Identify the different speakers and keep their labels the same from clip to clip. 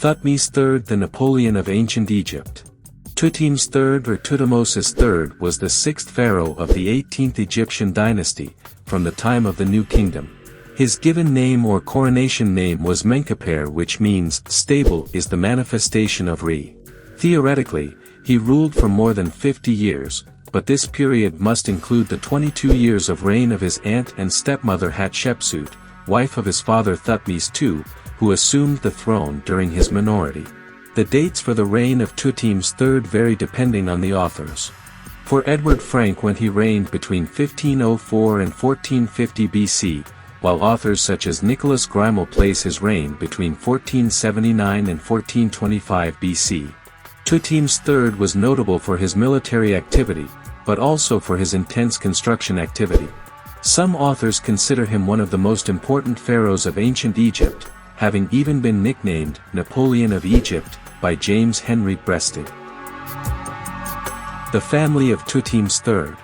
Speaker 1: Thutmes III, the Napoleon of ancient Egypt. Tutemes III or Tutemosis III was the sixth pharaoh of the 18th Egyptian dynasty, from the time of the New Kingdom. His given name or coronation name was Menkheperré, which means, stable is the manifestation of Re. Theoretically, he ruled for more than 50 years, but this period must include the 22 years of reign of his aunt and stepmother Hatshepsut, wife of his father Thutmes II, who assumed the throne during his minority. The dates for the reign of Tutemes III vary depending on the authors. For Edward Frank Wente, he reigned between 1504 and 1450 BC, while authors such as Nicholas Grimal place his reign between 1479 and 1425 BC. Tutemes III was notable for his military activity, but also for his intense construction activity. Some authors consider him one of the most important pharaohs of ancient Egypt, having even been nicknamed Napoleon of Egypt by James Henry Breasted. The family of Tutemes III.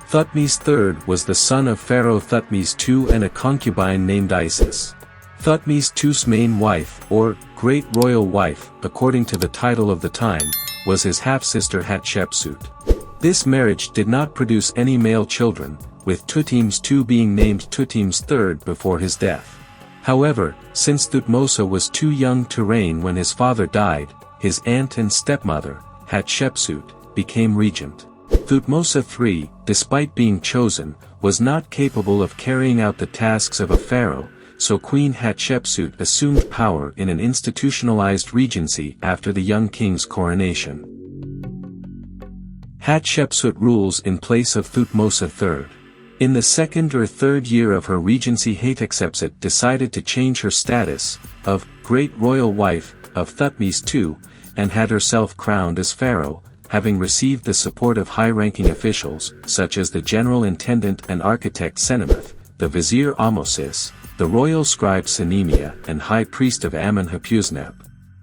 Speaker 1: Thutmes III was the son of Pharaoh Thutmes II and a concubine named Isis. Thutmes II's main wife, or great royal wife, according to the title of the time, was his half-sister Hatshepsut. This marriage did not produce any male children, with Tutemes II being named Tutemes III before his death. However, since Thutmose was too young to reign when his father died, his aunt and stepmother, Hatshepsut, became regent. Thutmose III, despite being chosen, was not capable of carrying out the tasks of a pharaoh, so Queen Hatshepsut assumed power in an institutionalized regency after the young king's coronation. Hatshepsut rules in place of Thutmose III. In the second or third year of her regency, Hatshepsut decided to change her status of great royal wife of Thutmes II, and had herself crowned as pharaoh, having received the support of high-ranking officials, such as the general intendant and architect Senemeth, the vizier Amosis, the royal scribe Senemia, and high priest of Amen-Hepusneb.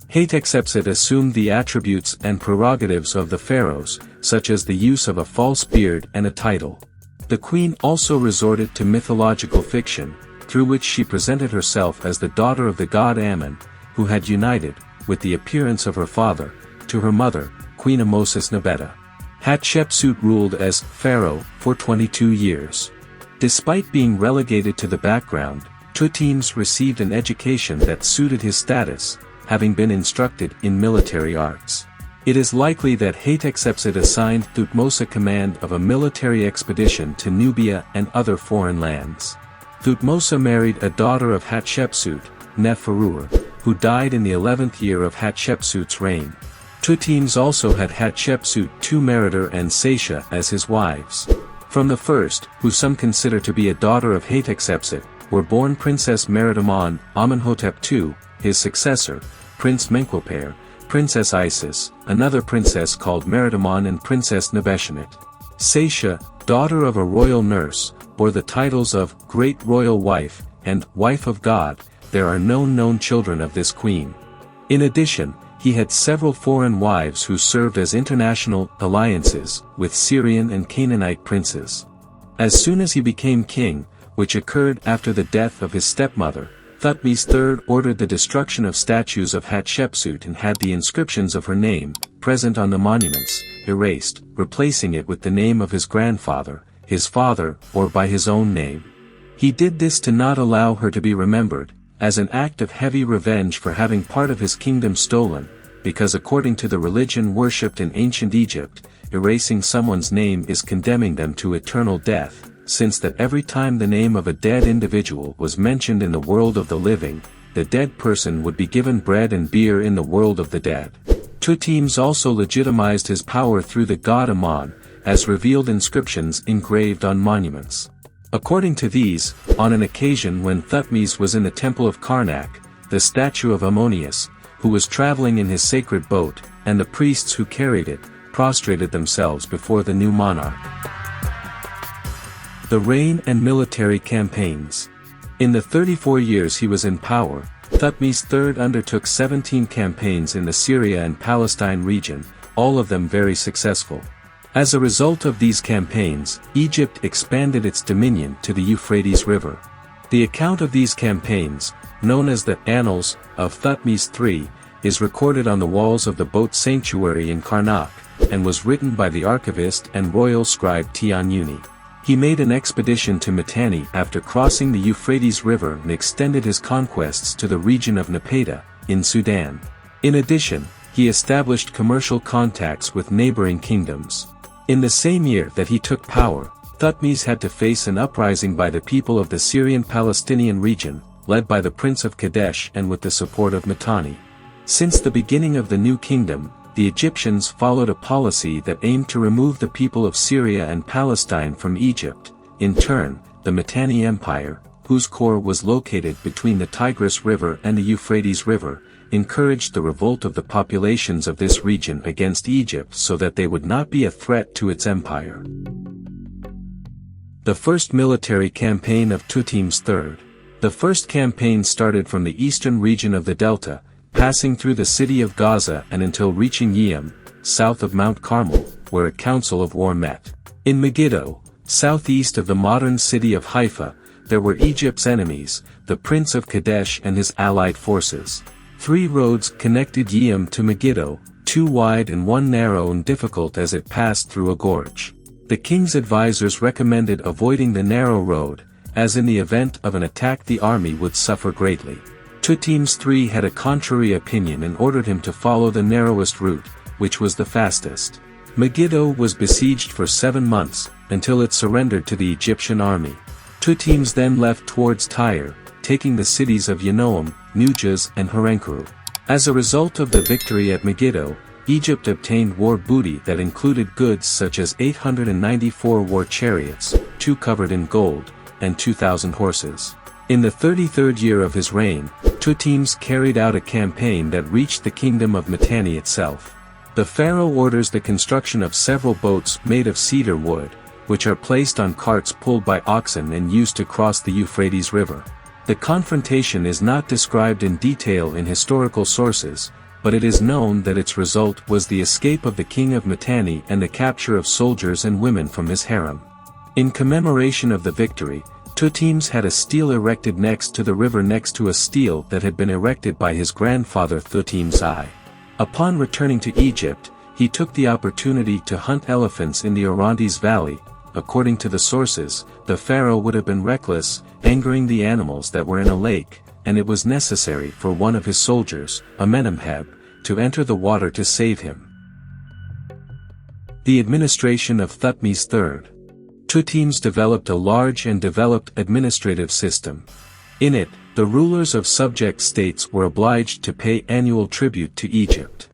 Speaker 1: Hatshepsut assumed the attributes and prerogatives of the pharaohs, such as the use of a false beard and a title. The queen also resorted to mythological fiction, through which she presented herself as the daughter of the god Amen, who had united, with the appearance of her father, to her mother, Queen Amosis-Nebeta. Hatshepsut ruled as pharaoh for 22 years. Despite being relegated to the background, Tutemes received an education that suited his status, having been instructed in military arts. It is likely that Hatshepsut assigned Thutmose command of a military expedition to Nubia and other foreign lands. Thutmose married a daughter of Hatshepsut, Menkheperré, who died in the 11th year of Hatshepsut's reign. Tutemes also had Hatshepsut II and Satia as his wives. From the first, who some consider to be a daughter of Hatshepsut, were born Princess Meridamon, Amenhotep II, his successor, Prince Menkheperré, Princess Isis, another princess called Meridamon, and Princess Nebeshenet. Satia, daughter of a royal nurse, bore the titles of Great Royal Wife and Wife of God. There are no known children of this queen. In addition, he had several foreign wives who served as international alliances with Syrian and Canaanite princes. As soon as he became king, which occurred after the death of his stepmother, Thutmes III ordered the destruction of statues of Hatshepsut and had the inscriptions of her name, present on the monuments, erased, replacing it with the name of his grandfather, his father, or by his own name. He did this to not allow her to be remembered, as an act of heavy revenge for having part of his kingdom stolen, because according to the religion worshipped in ancient Egypt, erasing someone's name is condemning them to eternal death, since that every time the name of a dead individual was mentioned in the world of the living, the dead person would be given bread and beer in the world of the dead. Tutemes also legitimized his power through the god Amon, as revealed inscriptions engraved on monuments. According to these, on an occasion when Thutmes was in the temple of Karnak, the statue of Ammonius, who was traveling in his sacred boat, and the priests who carried it, prostrated themselves before the new monarch. The reign and military campaigns. In the 34 years he was in power, Thutmes III undertook 17 campaigns in the Syria and Palestine region, all of them very successful. As a result of these campaigns, Egypt expanded its dominion to the Euphrates River. The account of these campaigns, known as the Annals of Thutmes III, is recorded on the walls of the boat sanctuary in Karnak, and was written by the archivist and royal scribe Tianyuni. He made an expedition to Mitanni after crossing the Euphrates River and extended his conquests to the region of Nebeta, in Sudan. In addition, he established commercial contacts with neighboring kingdoms. In the same year that he took power, Thutmose had to face an uprising by the people of the Syrian-Palestinian region, led by the Prince of Kadesh and with the support of Mitanni. Since the beginning of the new kingdom, the Egyptians followed a policy that aimed to remove the people of Syria and Palestine from Egypt. In turn, the Mitanni Empire, whose core was located between the Tigris River and the Euphrates River, encouraged the revolt of the populations of this region against Egypt so that they would not be a threat to its empire. The first military campaign of Tutemosis III. The first campaign started from the eastern region of the Delta, passing through the city of Gaza and until reaching Yeam, south of Mount Carmel, where a council of war met. In Megiddo, southeast of the modern city of Haifa, there were Egypt's enemies, the Prince of Kadesh and his allied forces. 3 roads connected Yeam to Megiddo, 2 wide and 1 narrow and difficult as it passed through a gorge. The king's advisors recommended avoiding the narrow road, as in the event of an attack the army would suffer greatly. Tutemosis III had a contrary opinion and ordered him to follow the narrowest route, which was the fastest. Megiddo was besieged for 7 months, until it surrendered to the Egyptian army. Tutemosis then left towards Tyre, taking the cities of Yanoam, Nujaz and Harenkuru. As a result of the victory at Megiddo, Egypt obtained war booty that included goods such as 894 war chariots, 2 covered in gold, and 2,000 horses. In the 33rd year of his reign, Tutemosis carried out a campaign that reached the kingdom of Mitanni itself. The pharaoh orders the construction of several boats made of cedar wood, which are placed on carts pulled by oxen and used to cross the Euphrates River. The confrontation is not described in detail in historical sources, but it is known that its result was the escape of the king of Mitanni and the capture of soldiers and women from his harem. In commemoration of the victory, Tutemosis had a stele erected next to the river next to a stele that had been erected by his grandfather Thutmes I. Upon returning to Egypt, he took the opportunity to hunt elephants in the Orontes Valley. According to the sources, the pharaoh would have been reckless, angering the animals that were in a lake, and it was necessary for one of his soldiers, Amenemheb, to enter the water to save him. The administration of Thutmose III. Tutemosis developed a large and developed administrative system. In it, the rulers of subject states were obliged to pay annual tribute to Egypt.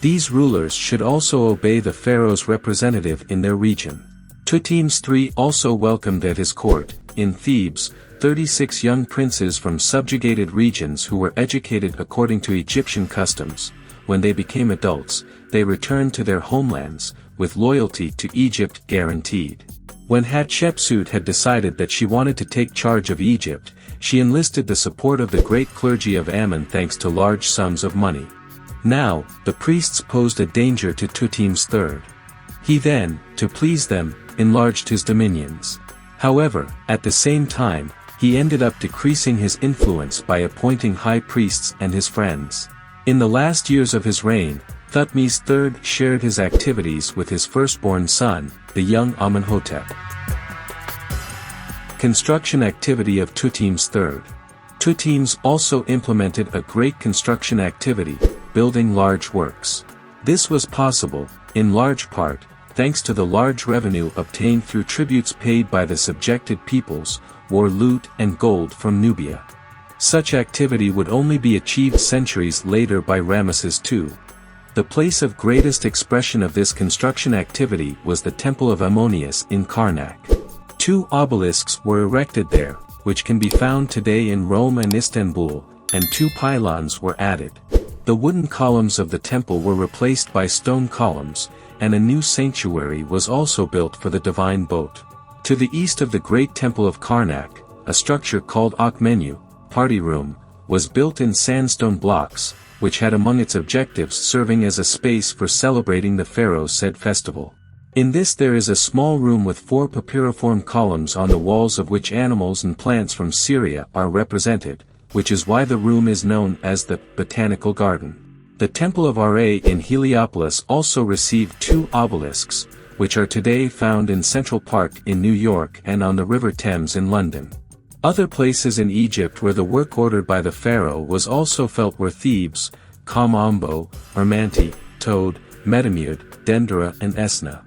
Speaker 1: These rulers should also obey the pharaoh's representative in their region. Tutemosis III also welcomed at his court, in Thebes, 36 young princes from subjugated regions who were educated according to Egyptian customs. When they became adults, they returned to their homelands, with loyalty to Egypt guaranteed. When Hatshepsut had decided that she wanted to take charge of Egypt, she enlisted the support of the great clergy of Ammon thanks to large sums of money. Now, the priests posed a danger to Tutemosis III. He then, to please them, enlarged his dominions. However, at the same time, he ended up decreasing his influence by appointing high priests and his friends. In the last years of his reign, Thutmose III shared his activities with his firstborn son, the young Amenhotep. Construction activity of Tutemosis III. Tutemosis also implemented a great construction activity, building large works. This was possible, in large part, thanks to the large revenue obtained through tributes paid by the subjected peoples, war loot and gold from Nubia. Such activity would only be achieved centuries later by Ramesses II. The place of greatest expression of this construction activity was the Temple of Ammonius in Karnak. 2 obelisks were erected there, which can be found today in Rome and Istanbul, and 2 pylons were added. The wooden columns of the temple were replaced by stone columns, and a new sanctuary was also built for the divine boat. To the east of the great temple of Karnak, a structure called Akhmenu, party room, was built in sandstone blocks, which had among its objectives serving as a space for celebrating the pharaoh's said festival. In this there is a small room with 4 papyriform columns on the walls of which animals and plants from Syria are represented, which is why the room is known as the Botanical Garden. The Temple of Ra in Heliopolis also received 2 obelisks, which are today found in Central Park in New York and on the River Thames in London. Other places in Egypt where the work ordered by the pharaoh was also felt were Thebes, Kom-Ombo, Ermanti, Tode, Metamud, Dendera and Esna.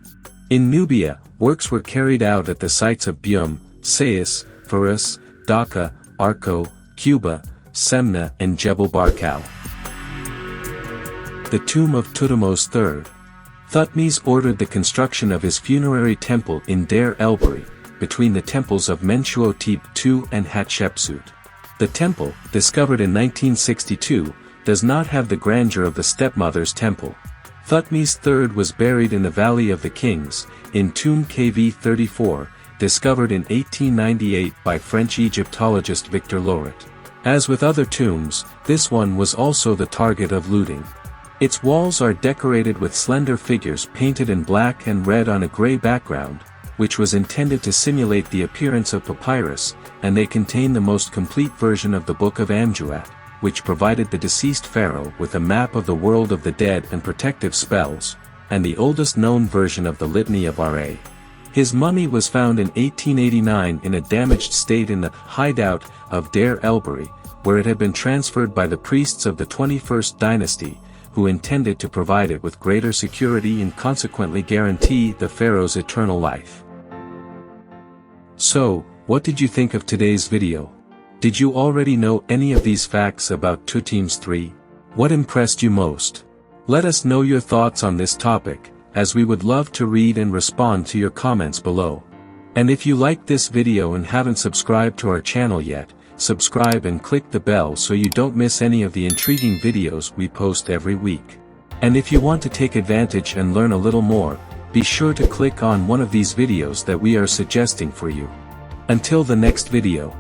Speaker 1: In Nubia, works were carried out at the sites of Bium, Sais, Faris, Dhaka, Arco, Cuba, Semna and Jebel Barkal. The tomb of Tutemosis III. Thutmose ordered the construction of his funerary temple in Deir el-Bahri, between the temples of Mentuhotep II and Hatshepsut. The temple, discovered in 1962, does not have the grandeur of the stepmother's temple. Thutmose III was buried in the Valley of the Kings, in tomb KV 34, discovered in 1898 by French Egyptologist Victor Loret. As with other tombs, this one was also the target of looting. Its walls are decorated with slender figures painted in black and red on a gray background, which was intended to simulate the appearance of papyrus, and they contain the most complete version of the Book of Amjuat, which provided the deceased pharaoh with a map of the world of the dead and protective spells, and the oldest known version of the Litany of Ra. His mummy was found in 1889 in a damaged state in the hideout of Deir el-Bahri, where it had been transferred by the priests of the 21st dynasty, who intended to provide it with greater security and consequently guarantee the pharaoh's eternal life. So, what did you think of today's video? Did you already know any of these facts about Tutemosis III? What impressed you most? Let us know your thoughts on this topic, as we would love to read and respond to your comments below. And if you liked this video and haven't subscribed to our channel yet, subscribe and click the bell so you don't miss any of the intriguing videos we post every week. And if you want to take advantage and learn a little more, be sure to click on one of these videos that we are suggesting for you. Until the next video.